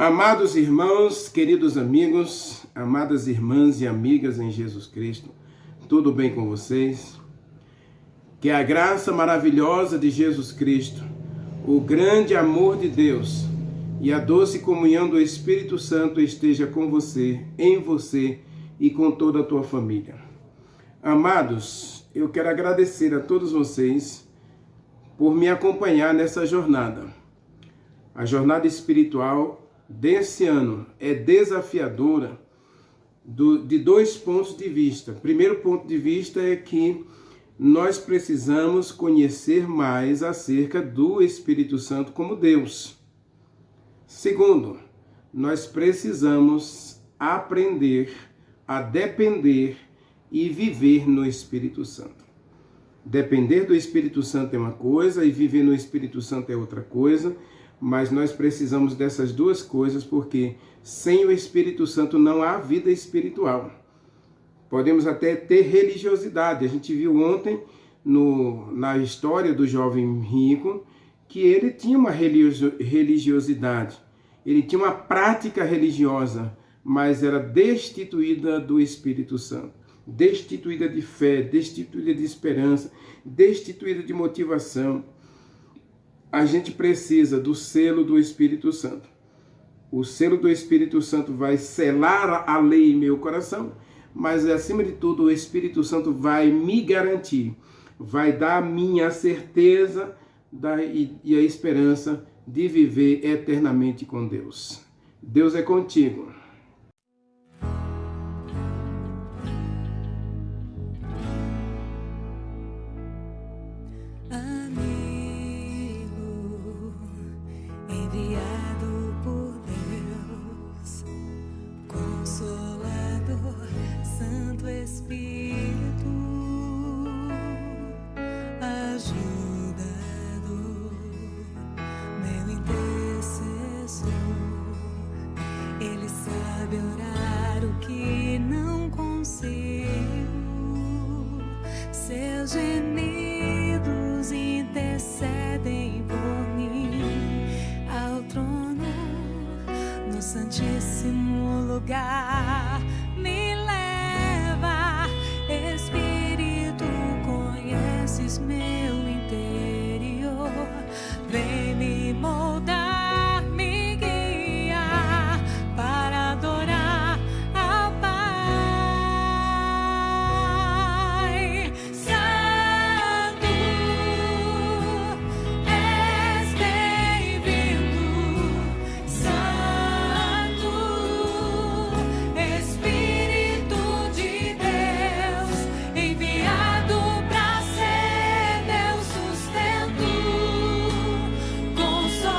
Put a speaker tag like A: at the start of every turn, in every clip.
A: Amados irmãos, queridos amigos, amadas irmãs e amigas em Jesus Cristo, tudo bem com vocês? Que a graça maravilhosa de Jesus Cristo, o grande amor de Deus e a doce comunhão do Espírito Santo esteja com você, em você e com toda a tua família. Amados, eu quero agradecer a todos vocês por me acompanhar nessa jornada. A jornada espiritual desse ano é desafiadora de dois pontos de vista. Primeiro ponto de vista é que nós precisamos conhecer mais acerca do Espírito Santo como Deus. Segundo, nós precisamos aprender a depender e viver no Espírito Santo. Depender do Espírito Santo é uma coisa e viver no Espírito Santo é outra coisa. Mas nós precisamos dessas duas coisas porque sem o Espírito Santo não há vida espiritual. Podemos até ter religiosidade. A gente viu ontem na história do jovem rico que ele tinha uma religiosidade. Ele tinha uma prática religiosa, mas era destituída do Espírito Santo. Destituída de fé, destituída de esperança, destituída de motivação. A gente precisa do selo do Espírito Santo. O selo do Espírito Santo vai selar a lei em meu coração, mas acima de tudo o Espírito Santo vai me garantir, vai dar a mim a certeza e a esperança de viver eternamente com Deus. Deus é contigo.
B: Orar o que não consigo, seus gemidos intercedem por mim ao trono, no santíssimo lugar. Me leva, Espírito, conheces meu interior, vem me moldar.
C: Sustento, consolo.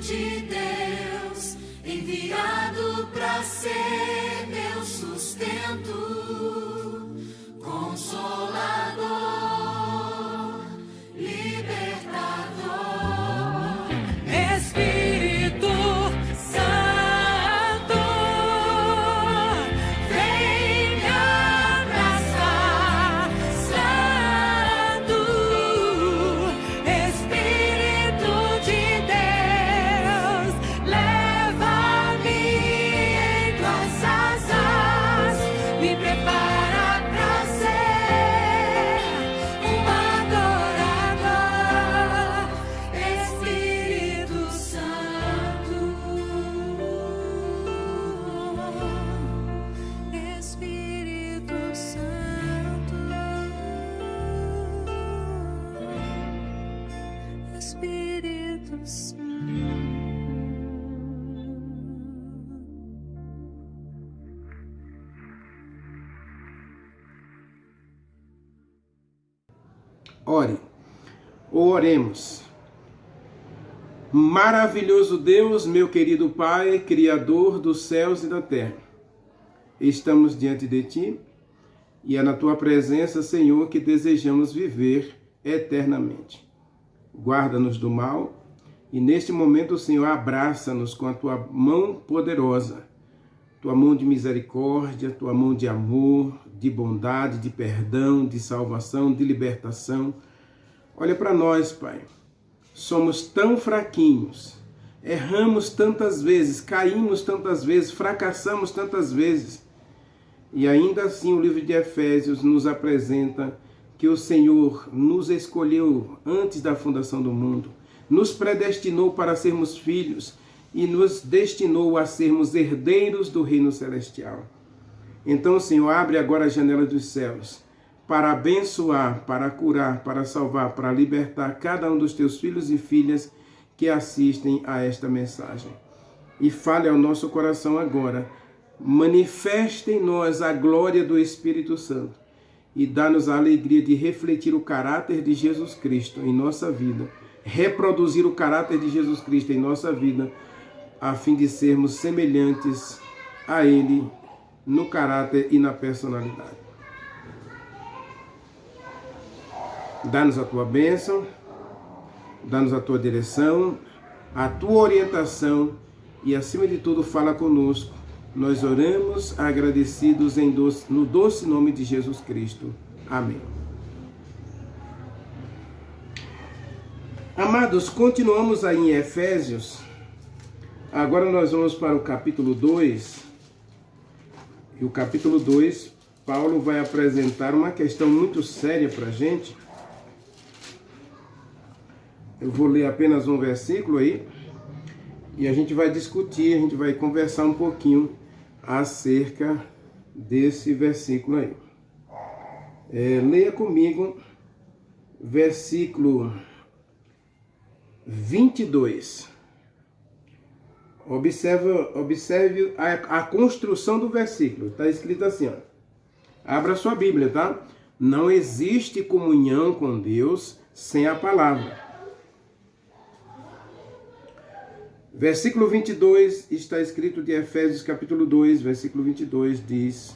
B: de Deus, enviado para ser meu sustento, consolador, libertador, Espírito Santo, vem me abraçar, Santo, Espírito de Deus, leva-me em tuas asas, me prepara para ser um adorador, Espírito Santo, Espírito Santo, Espírito Santo.
A: Ore, ou oremos. Maravilhoso Deus, meu querido Pai, Criador dos céus e da terra, estamos diante de Ti e é na Tua presença, Senhor, que desejamos viver eternamente. Guarda-nos do mal e neste momento, Senhor, abraça-nos com a Tua mão poderosa, Tua mão de misericórdia, Tua mão de amor, de bondade, de perdão, de salvação, de libertação. Olha para nós, Pai. Somos tão fraquinhos, erramos tantas vezes, caímos tantas vezes, fracassamos tantas vezes. E ainda assim o livro de Efésios nos apresenta que o Senhor nos escolheu antes da fundação do mundo, nos predestinou para sermos filhos e nos destinou a sermos herdeiros do reino celestial. Então, Senhor, abre agora a janela dos céus para abençoar, para curar, para salvar, para libertar cada um dos teus filhos e filhas que assistem a esta mensagem. E fale ao nosso coração agora, manifeste em nós a glória do Espírito Santo e dá-nos a alegria de refletir o caráter de Jesus Cristo em nossa vida, reproduzir o caráter de Jesus Cristo em nossa vida, a fim de sermos semelhantes a Ele no caráter e na personalidade. Dá-nos a Tua bênção, dá-nos a Tua direção, a Tua orientação e, acima de tudo, fala conosco. Nós oramos agradecidos no doce nome de Jesus Cristo. Amém. Amados, continuamos aí em Efésios. Agora nós vamos para o capítulo 2. E o capítulo 2, Paulo vai apresentar uma questão muito séria para a gente. Eu vou ler apenas um versículo aí. E a gente vai discutir, a gente vai conversar um pouquinho acerca desse versículo aí. Leia comigo, versículo 22. Observe a construção do versículo. Está escrito assim, ó. Abra sua Bíblia, tá? Não existe comunhão com Deus sem a palavra. Versículo 22 está escrito de Efésios capítulo 2, versículo 22, diz: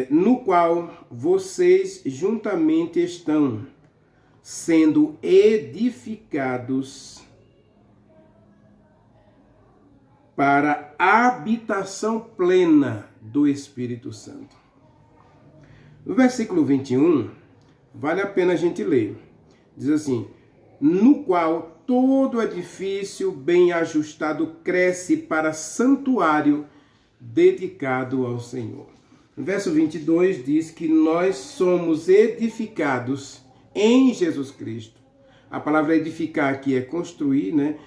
A: no qual vocês juntamente estão sendo edificados para a habitação plena do Espírito Santo. No versículo 21, vale a pena a gente ler. Diz assim: no qual todo edifício bem ajustado cresce para santuário dedicado ao Senhor. No verso 22 diz que nós somos edificados em Jesus Cristo. A palavra edificar aqui é construir, né?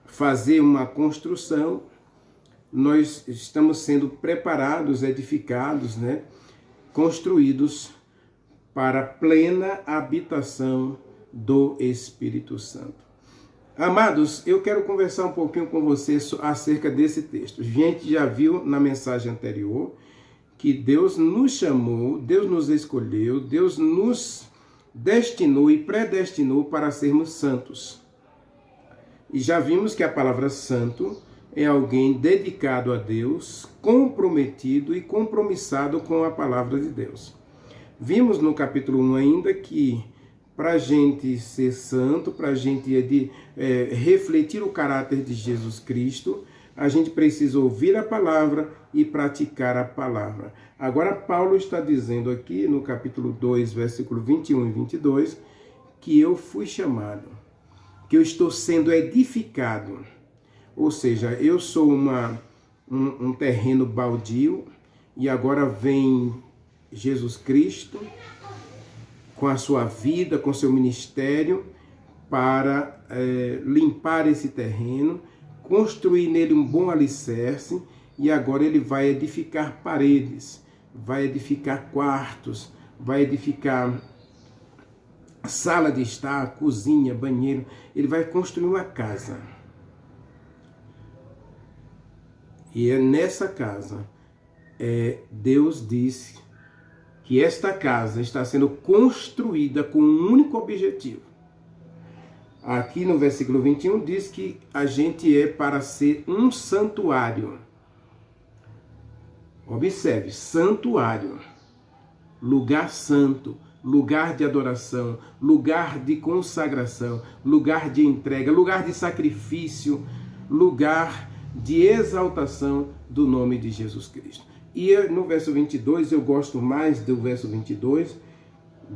A: Fazer uma construção. Nós estamos sendo preparados, edificados, né? Construídos para a plena habitação do Espírito Santo. Amados, eu quero conversar um pouquinho com vocês acerca desse texto. A gente já viu na mensagem anterior que Deus nos chamou, Deus nos escolheu, Deus nos destinou e predestinou para sermos santos. E já vimos que a palavra santo é alguém dedicado a Deus, comprometido e compromissado com a palavra de Deus. Vimos no capítulo 1 ainda que para a gente ser santo, para a gente refletir o caráter de Jesus Cristo, a gente precisa ouvir a palavra e praticar a palavra. Agora Paulo está dizendo aqui no capítulo 2, versículo 21 e 22, que eu fui chamado, que eu estou sendo edificado. Ou seja, eu sou um terreno baldio e agora vem Jesus Cristo com a sua vida, com seu ministério, para limpar esse terreno, construir nele um bom alicerce, e agora ele vai edificar paredes, vai edificar quartos, vai edificar sala de estar, cozinha, banheiro. Ele vai construir uma casa. E é nessa casa, Deus disse que esta casa está sendo construída com um único objetivo. Aqui no versículo 21 diz que a gente é para ser um santuário. Observe, santuário, lugar santo, lugar de adoração, lugar de consagração, lugar de entrega, lugar de sacrifício, lugar de exaltação do nome de Jesus Cristo. E no verso 22, eu gosto mais do verso 22,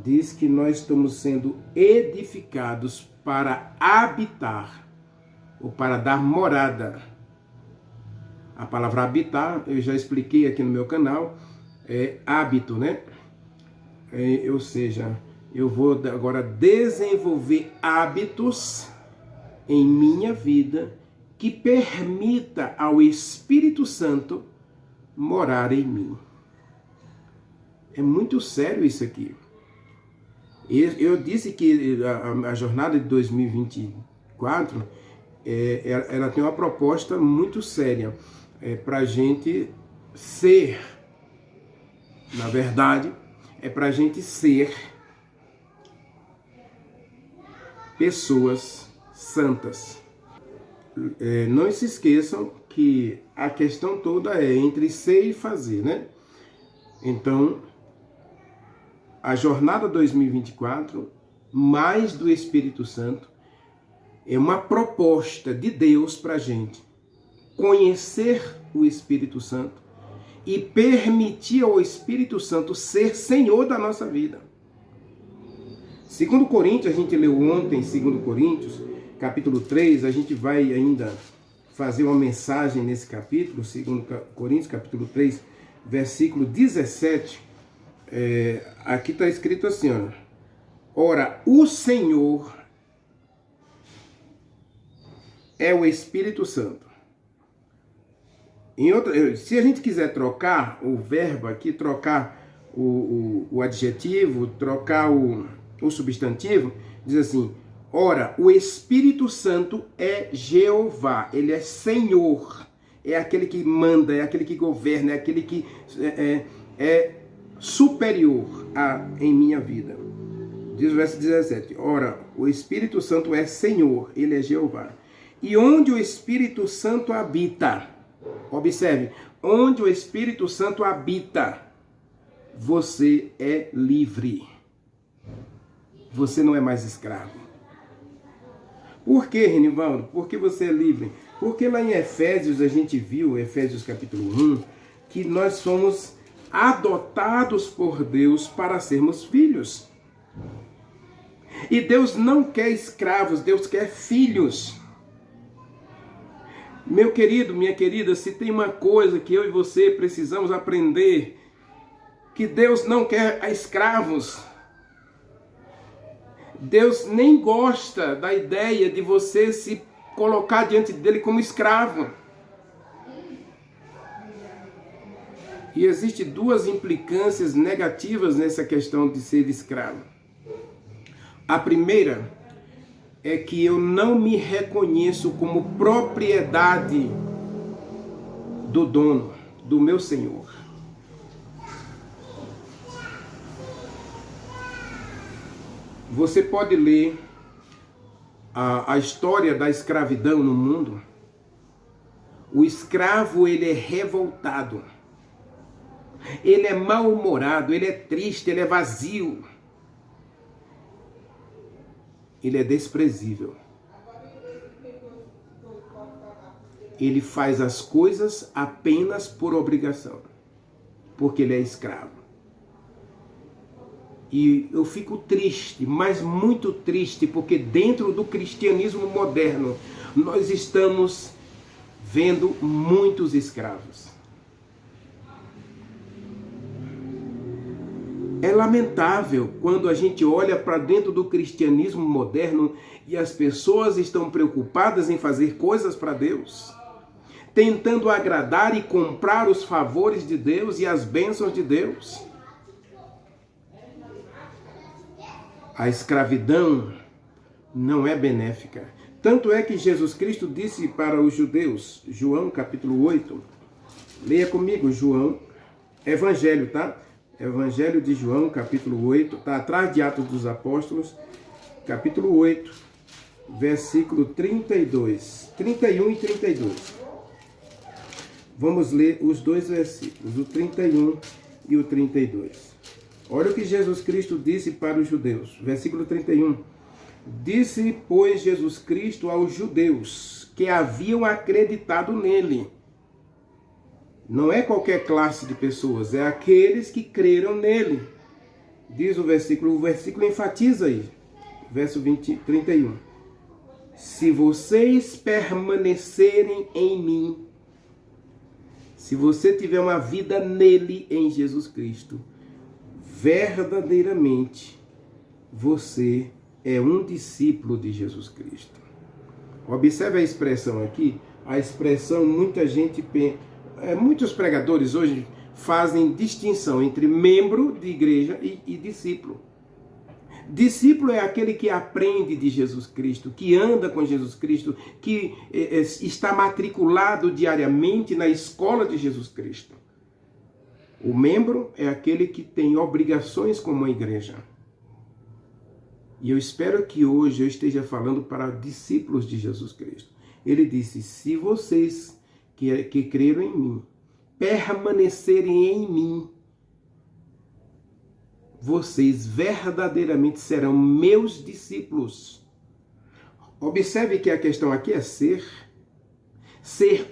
A: diz que nós estamos sendo edificados para habitar, ou para dar morada. A palavra habitar, eu já expliquei aqui no meu canal, é hábito, né? Ou seja, eu vou agora desenvolver hábitos em minha vida que permita ao Espírito Santo morar em mim. É muito sério isso aqui. Eu disse que a jornada de 2024, ela tem uma proposta muito séria para a gente ser, na verdade, é para a gente ser pessoas santas. Não se esqueçam que a questão toda é entre ser e fazer, né? Então, a jornada 2024, mais do Espírito Santo, é uma proposta de Deus para a gente conhecer o Espírito Santo e permitir ao Espírito Santo ser Senhor da nossa vida. 2 Coríntios, a gente leu ontem, 2 Coríntios, capítulo 3, a gente vai ainda fazer uma mensagem nesse capítulo, 2 Coríntios, capítulo 3, versículo 17, aqui está escrito assim, ó, ora, o Senhor é o Espírito Santo. Se a gente quiser trocar o verbo aqui, trocar o adjetivo, trocar o substantivo, diz assim, ora, o Espírito Santo é Jeová, ele é Senhor, é aquele que manda, é aquele que governa, é aquele que é superior em minha vida. Diz o verso 17, ora, o Espírito Santo é Senhor, ele é Jeová. E onde o Espírito Santo habita, observe, onde o Espírito Santo habita, você é livre. Você não é mais escravo. Por que, Renivaldo? Porque você é livre. Porque lá em Efésios, a gente viu, Efésios capítulo 1, que nós somos adotados por Deus para sermos filhos. E Deus não quer escravos, Deus quer filhos. Meu querido, minha querida, se tem uma coisa que eu e você precisamos aprender, que Deus não quer escravos. Deus nem gosta da ideia de você se colocar diante dele como escravo. E existem duas implicâncias negativas nessa questão de ser escravo. A primeira é que eu não me reconheço como propriedade do dono, do meu Senhor. Você pode ler a história da escravidão no mundo. O escravo, ele é revoltado. Ele é mal-humorado, ele é triste, ele é vazio. Ele é desprezível. Ele faz as coisas apenas por obrigação, porque ele é escravo. E eu fico triste, mas muito triste, porque dentro do cristianismo moderno, nós estamos vendo muitos escravos. É lamentável quando a gente olha para dentro do cristianismo moderno e as pessoas estão preocupadas em fazer coisas para Deus, tentando agradar e comprar os favores de Deus e as bênçãos de Deus. A escravidão não é benéfica. Tanto é que Jesus Cristo disse para os judeus, João capítulo 8, leia comigo João, Evangelho, tá? Evangelho de João, capítulo 8, está atrás de Atos dos Apóstolos, capítulo 8, versículo 32, 31 e 32. Vamos ler os dois versículos, o 31 e o 32. Olha o que Jesus Cristo disse para os judeus. Versículo 31. Disse, pois, Jesus Cristo aos judeus que haviam acreditado nele. Não é qualquer classe de pessoas, é aqueles que creram nele. Diz o versículo enfatiza aí. Verso 31. Se vocês permanecerem em mim, se você tiver uma vida nele, em Jesus Cristo, verdadeiramente você é um discípulo de Jesus Cristo. Observe a expressão aqui. A expressão, muitos pregadores hoje fazem distinção entre membro de igreja e discípulo. Discípulo é aquele que aprende de Jesus Cristo, que anda com Jesus Cristo, que está matriculado diariamente na escola de Jesus Cristo. O membro é aquele que tem obrigações como a igreja. E eu espero que hoje eu esteja falando para discípulos de Jesus Cristo. Ele disse, se vocês que creram em mim, permanecerem em mim, vocês verdadeiramente serão meus discípulos. Observe que a questão aqui é ser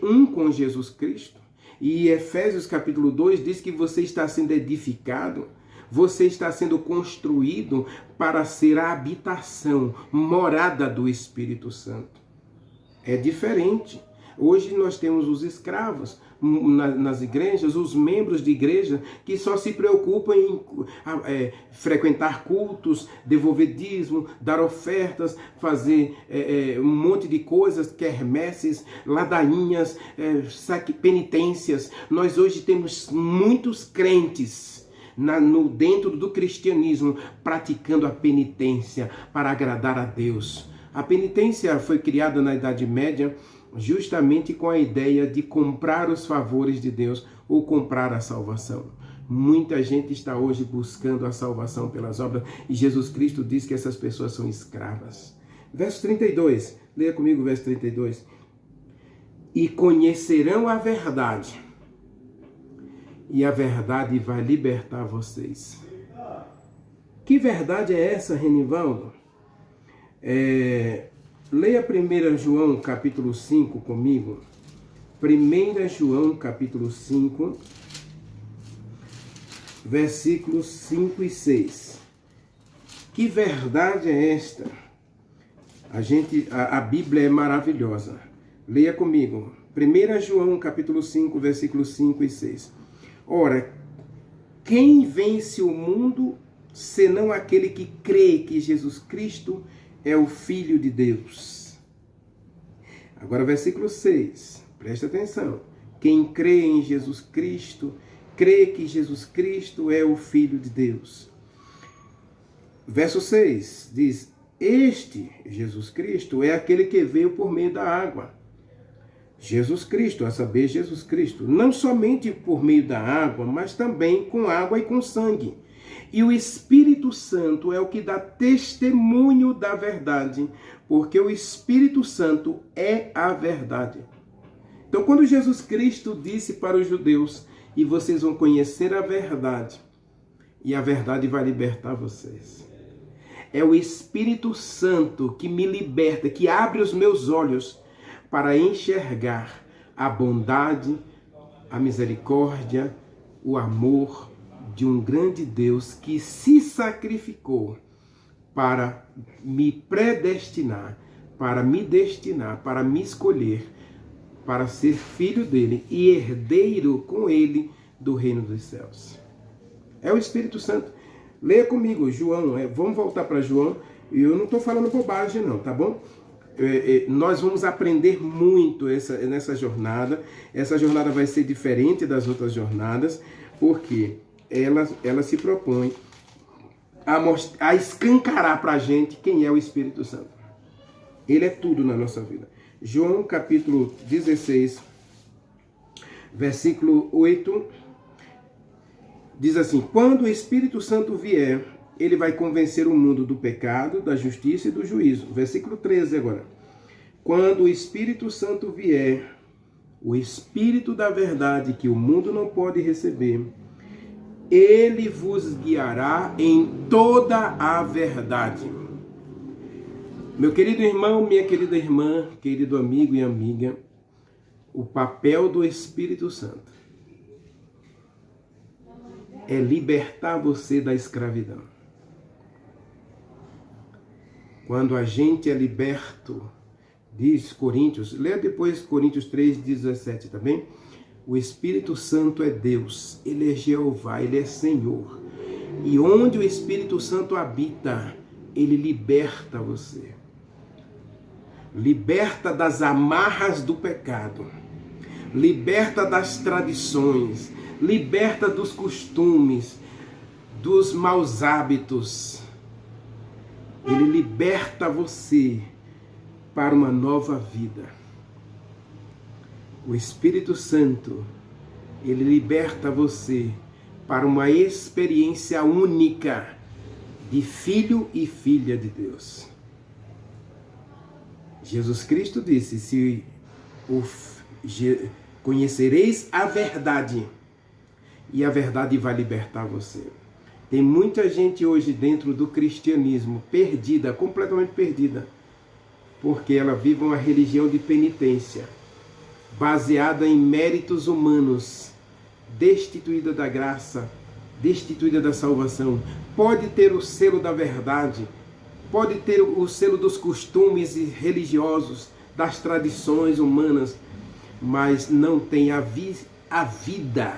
A: um com Jesus Cristo. E Efésios capítulo 2 diz que você está sendo edificado, você está sendo construído para ser a habitação, morada do Espírito Santo. É diferente. Hoje nós temos os escravos nas igrejas, os membros de igreja que só se preocupam em frequentar cultos, devolver dízimo, dar ofertas, fazer um monte de coisas, quermesses, ladainhas, penitências. Nós hoje temos muitos crentes dentro do cristianismo praticando a penitência para agradar a Deus. A penitência foi criada na Idade Média justamente com a ideia de comprar os favores de Deus ou comprar a salvação. Muita gente está hoje buscando a salvação pelas obras e Jesus Cristo diz que essas pessoas são escravas. Verso 32, leia comigo o verso 32. E conhecerão a verdade, e a verdade vai libertar vocês. Que verdade é essa, Renivaldo? Leia 1 João capítulo 5 comigo. 1 João capítulo 5, versículos 5 e 6. Que verdade é esta? A Bíblia é maravilhosa. Leia comigo. 1 João capítulo 5, versículos 5 e 6. Ora, quem vence o mundo, senão aquele que crê que Jesus Cristo é o Filho de Deus. Agora versículo 6, presta atenção. Quem crê em Jesus Cristo, crê que Jesus Cristo é o Filho de Deus. Verso 6 diz, este, Jesus Cristo, é aquele que veio por meio da água. Jesus Cristo, a saber, Jesus Cristo, não somente por meio da água, mas também com água e com sangue. E o Espírito Santo é o que dá testemunho da verdade, porque o Espírito Santo é a verdade. Então, quando Jesus Cristo disse para os judeus, e vocês vão conhecer a verdade, e a verdade vai libertar vocês. É o Espírito Santo que me liberta, que abre os meus olhos para enxergar a bondade, a misericórdia, o amor de um grande Deus que se sacrificou para me predestinar, para me destinar, para me escolher, para ser filho dele e herdeiro com ele do reino dos céus. É o Espírito Santo. Leia comigo, João. Vamos voltar para João. E eu não estou falando bobagem não, tá bom? Nós vamos aprender muito nessa jornada. Essa jornada vai ser diferente das outras jornadas, porque ela se propõe a escancarar para a gente quem é o Espírito Santo. Ele é tudo na nossa vida. João capítulo 16, versículo 8, diz assim: quando o Espírito Santo vier, ele vai convencer o mundo do pecado, da justiça e do juízo. Versículo 13 agora. Quando o Espírito Santo vier, o Espírito da verdade que o mundo não pode receber, ele vos guiará em toda a verdade. Meu querido irmão, minha querida irmã, querido amigo e amiga, o papel do Espírito Santo é libertar você da escravidão. Quando a gente é liberto, diz Coríntios, leia depois Coríntios 3:17 também, o Espírito Santo é Deus, ele é Jeová, ele é Senhor. E onde o Espírito Santo habita, ele liberta você. Liberta das amarras do pecado, liberta das tradições, liberta dos costumes, dos maus hábitos. Ele liberta você para uma nova vida. O Espírito Santo, ele liberta você para uma experiência única de filho e filha de Deus. Jesus Cristo disse: conhecereis a verdade, e a verdade vai libertar você. Tem muita gente hoje dentro do cristianismo perdida, completamente perdida, porque ela vive uma religião de penitência, baseada em méritos humanos, destituída da graça, destituída da salvação. Pode ter o selo da verdade, pode ter o selo dos costumes religiosos, das tradições humanas, mas não tem a vida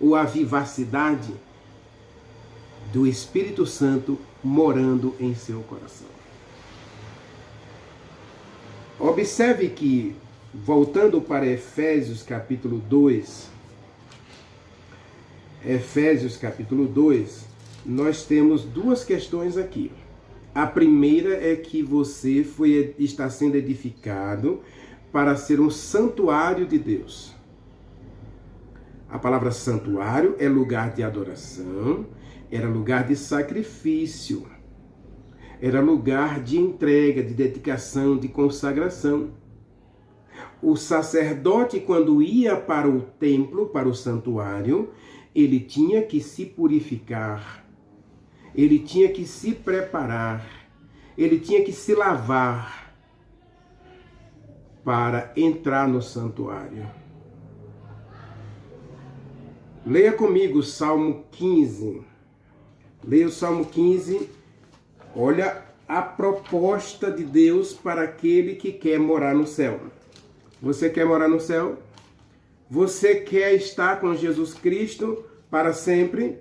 A: ou a vivacidade do Espírito Santo morando em seu coração. Observe que, voltando para Efésios capítulo 2, nós temos duas questões aqui. A primeira é que você está sendo edificado para ser um santuário de Deus. A palavra santuário é lugar de adoração, era lugar de sacrifício, era lugar de entrega, de dedicação, de consagração. O sacerdote, quando ia para o templo, para o santuário, ele tinha que se purificar, ele tinha que se preparar, ele tinha que se lavar para entrar no santuário. Leia comigo o Salmo 15. Leia o Salmo 15. Olha a proposta de Deus para aquele que quer morar no céu. Você quer morar no céu? Você quer estar com Jesus Cristo para sempre?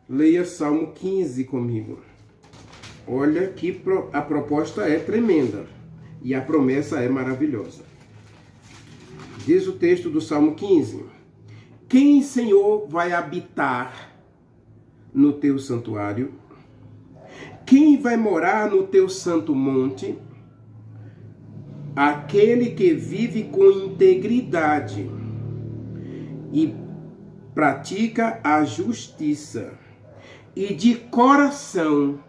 A: Leia Salmo 15 comigo. Olha que a proposta é tremenda e a promessa é maravilhosa. Diz o texto do Salmo 15: quem, Senhor, vai habitar no teu santuário? Quem vai morar no teu santo monte? Aquele que vive com integridade e pratica a justiça, e de coração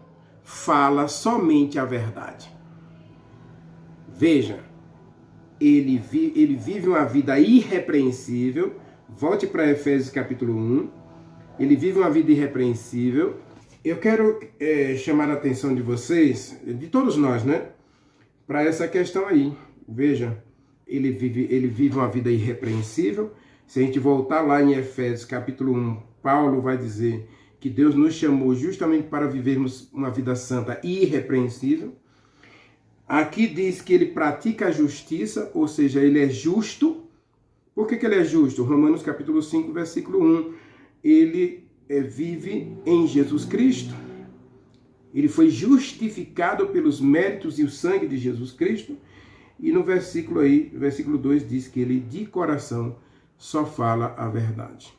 A: fala somente a verdade. Veja, ele vive uma vida irrepreensível. Volte para Efésios capítulo 1. Ele vive uma vida irrepreensível. Eu quero chamar a atenção de vocês, de todos nós, né? Para essa questão aí. Veja, ele vive uma vida irrepreensível. Se a gente voltar lá em Efésios capítulo 1, Paulo vai dizer que Deus nos chamou justamente para vivermos uma vida santa e irrepreensível. Aqui diz que ele pratica a justiça, ou seja, ele é justo. Por que ele é justo? Romanos capítulo 5, versículo 1. Ele vive em Jesus Cristo. Ele foi justificado pelos méritos e o sangue de Jesus Cristo. E no versículo 2 diz que ele de coração só fala a verdade.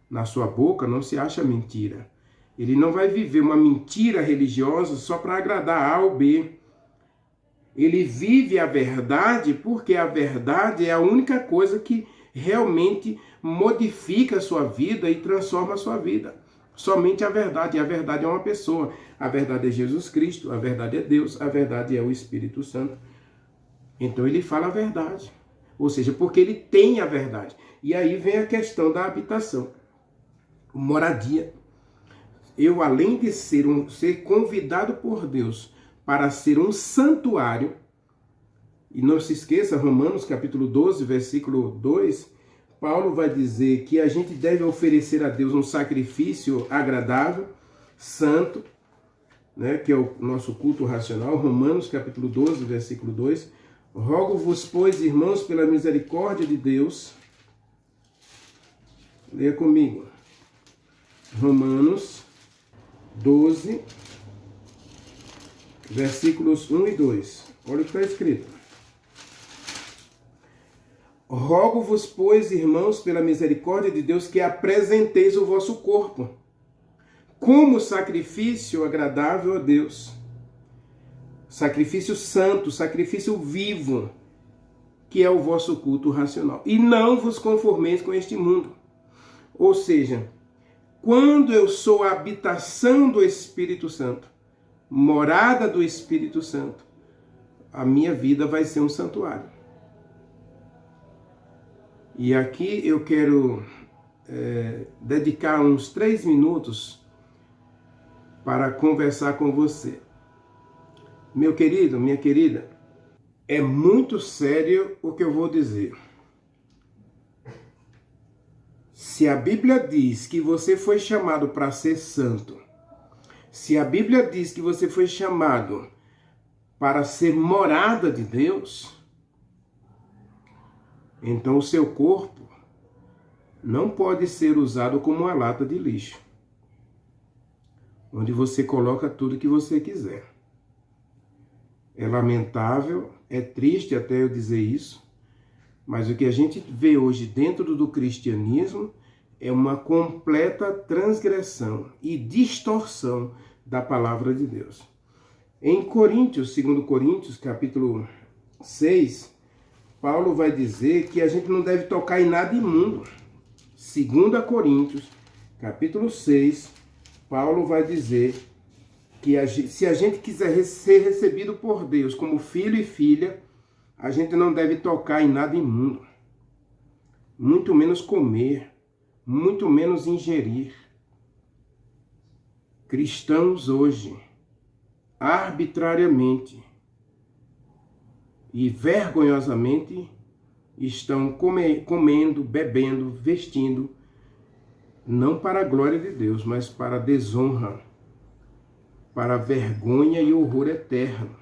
A: Na sua boca não se acha mentira. Ele não vai viver uma mentira religiosa só para agradar A ou B. Ele vive a verdade porque a verdade é a única coisa que realmente modifica a sua vida e transforma a sua vida. Somente a verdade. E a verdade é uma pessoa. A verdade é Jesus Cristo, a verdade é Deus, a verdade é o Espírito Santo. Então ele fala a verdade. Ou seja, porque ele tem a verdade. E aí vem a questão da habitação. Moradia. Eu, além de ser convidado por Deus para ser um santuário, e não se esqueça, Romanos capítulo 12, versículo 2, Paulo vai dizer que a gente deve oferecer a Deus um sacrifício agradável, santo, né, que é o nosso culto racional. Romanos capítulo 12, versículo 2, rogo-vos, pois, irmãos, pela misericórdia de Deus, leia comigo, Romanos 12, versículos 1 e 2. Olha o que está escrito. Rogo-vos, pois, irmãos, pela misericórdia de Deus, que apresenteis o vosso corpo como sacrifício agradável a Deus, sacrifício santo, sacrifício vivo, que é o vosso culto racional. E não vos conformeis com este mundo. Ou seja, quando eu sou a habitação do Espírito Santo, morada do Espírito Santo, a minha vida vai ser um santuário. E aqui eu quero dedicar uns 3 minutos para conversar com você. Meu querido, minha querida, é muito sério o que eu vou dizer. Se a Bíblia diz que você foi chamado para ser santo, se a Bíblia diz que você foi chamado para ser morada de Deus, então o seu corpo não pode ser usado como uma lata de lixo, onde você coloca tudo que você quiser. É lamentável, é triste até eu dizer isso, mas o que a gente vê hoje dentro do cristianismo é uma completa transgressão e distorção da palavra de Deus. Em Coríntios, 2 Coríntios, capítulo 6, Paulo vai dizer que a gente não deve tocar em nada imundo. 2 Coríntios, capítulo 6, Paulo vai dizer que se a gente quiser ser recebido por Deus como filho e filha, a gente não deve tocar em nada imundo, muito menos comer, muito menos ingerir. Cristãos hoje, arbitrariamente e vergonhosamente, estão comendo, bebendo, vestindo, não para a glória de Deus, mas para a desonra, para a vergonha e horror eterno.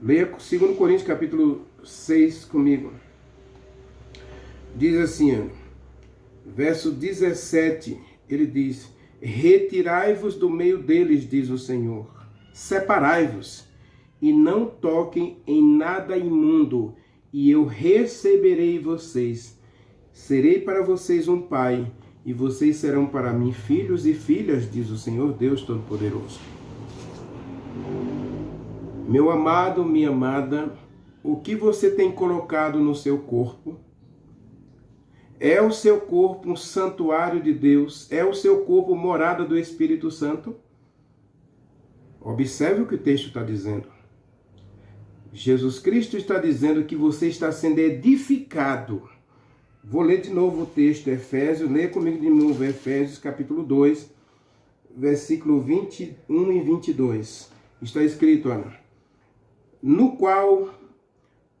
A: Leia 2 Coríntios capítulo 6 comigo. Diz assim, verso 17, ele diz: retirai-vos do meio deles, diz o Senhor, separai-vos, e não toquem em nada imundo, e eu receberei vocês. Serei para vocês um pai, e vocês serão para mim filhos e filhas, diz o Senhor Deus Todo-Poderoso. Meu amado, minha amada, o que você tem colocado no seu corpo É o seu corpo um santuário de Deus? É o seu corpo morada do Espírito Santo? Observe o que o texto está dizendo. Jesus Cristo está dizendo que você está sendo edificado. Vou ler de novo o texto, Efésios, leia comigo de novo, Efésios capítulo 2, versículo 21 e 22. Está escrito, olha, no qual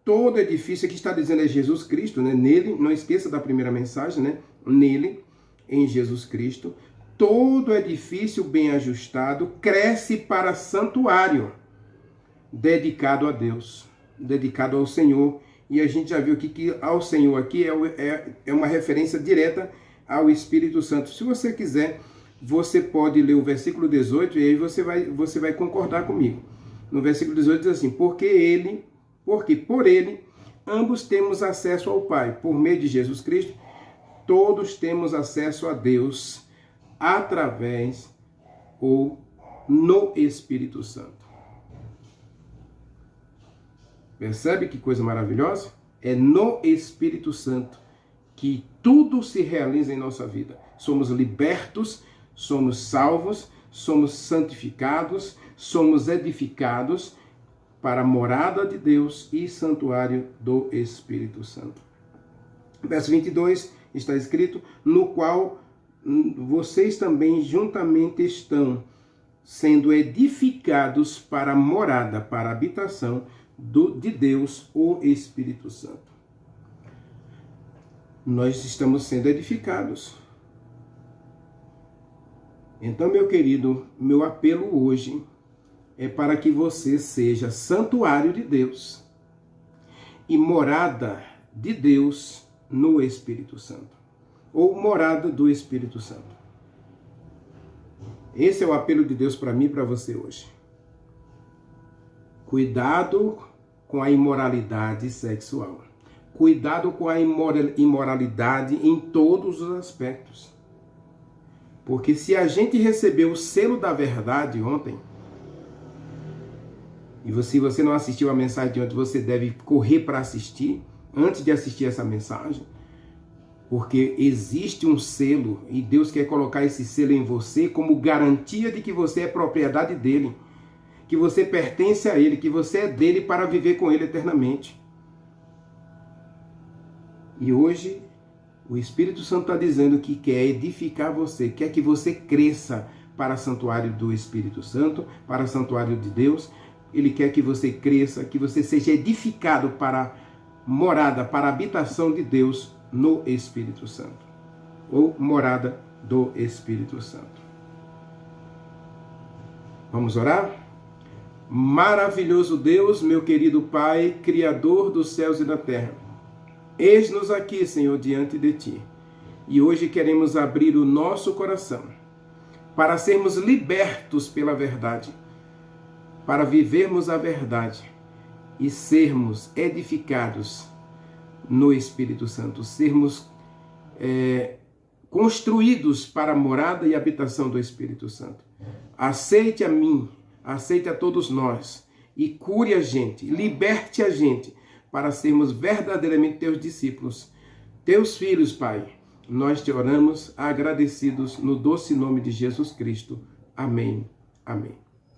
A: todo edifício, aqui está dizendo é Jesus Cristo, né? Nele, não esqueça da primeira mensagem, né? Nele, em Jesus Cristo, todo edifício bem ajustado cresce para santuário, dedicado a Deus, dedicado ao Senhor. E a gente já viu aqui que ao Senhor aqui é uma referência direta ao Espírito Santo. Se você quiser, você pode ler o versículo 18 e aí você vai concordar comigo. No versículo 18 diz assim, porque por ele ambos temos acesso ao Pai. Por meio de Jesus Cristo, todos temos acesso a Deus através ou no Espírito Santo. Percebe que coisa maravilhosa? É no Espírito Santo que tudo se realiza em nossa vida. Somos libertos, somos salvos, somos santificados, somos edificados para a morada de Deus e santuário do Espírito Santo. Verso 22 está escrito, no qual vocês também juntamente estão sendo edificados para a morada, para a habitação de Deus, o Espírito Santo. Nós estamos sendo edificados. Então, meu querido, meu apelo hoje é para que você seja santuário de Deus e morada de Deus no Espírito Santo, ou morada do Espírito Santo. Esse é o apelo de Deus para mim e para você hoje. Cuidado com a imoralidade sexual. Cuidado com a imoralidade em todos os aspectos. Porque se a gente recebeu o selo da verdade ontem, e se você não assistiu a mensagem de ontem, você deve correr para assistir, antes de assistir essa mensagem, porque existe um selo, e Deus quer colocar esse selo em você como garantia de que você é propriedade dele, que você pertence a ele, que você é dele para viver com ele eternamente. E hoje, o Espírito Santo está dizendo que quer edificar você, quer que você cresça para o santuário do Espírito Santo, para o santuário de Deus. Ele quer que você cresça, que você seja edificado para a morada, para a habitação de Deus no Espírito Santo, ou morada do Espírito Santo. Vamos orar? Maravilhoso Deus, meu querido Pai, Criador dos céus e da terra, eis-nos aqui, Senhor, diante de Ti. E hoje queremos abrir o nosso coração para sermos libertos pela verdade, para vivermos a verdade e sermos edificados no Espírito Santo, sermos construídos para a morada e habitação do Espírito Santo. Aceite a mim, aceite a todos nós e cure a gente, liberte a gente para sermos verdadeiramente teus discípulos, teus filhos, Pai. Nós te oramos agradecidos no doce nome de Jesus Cristo. Amém. Amém.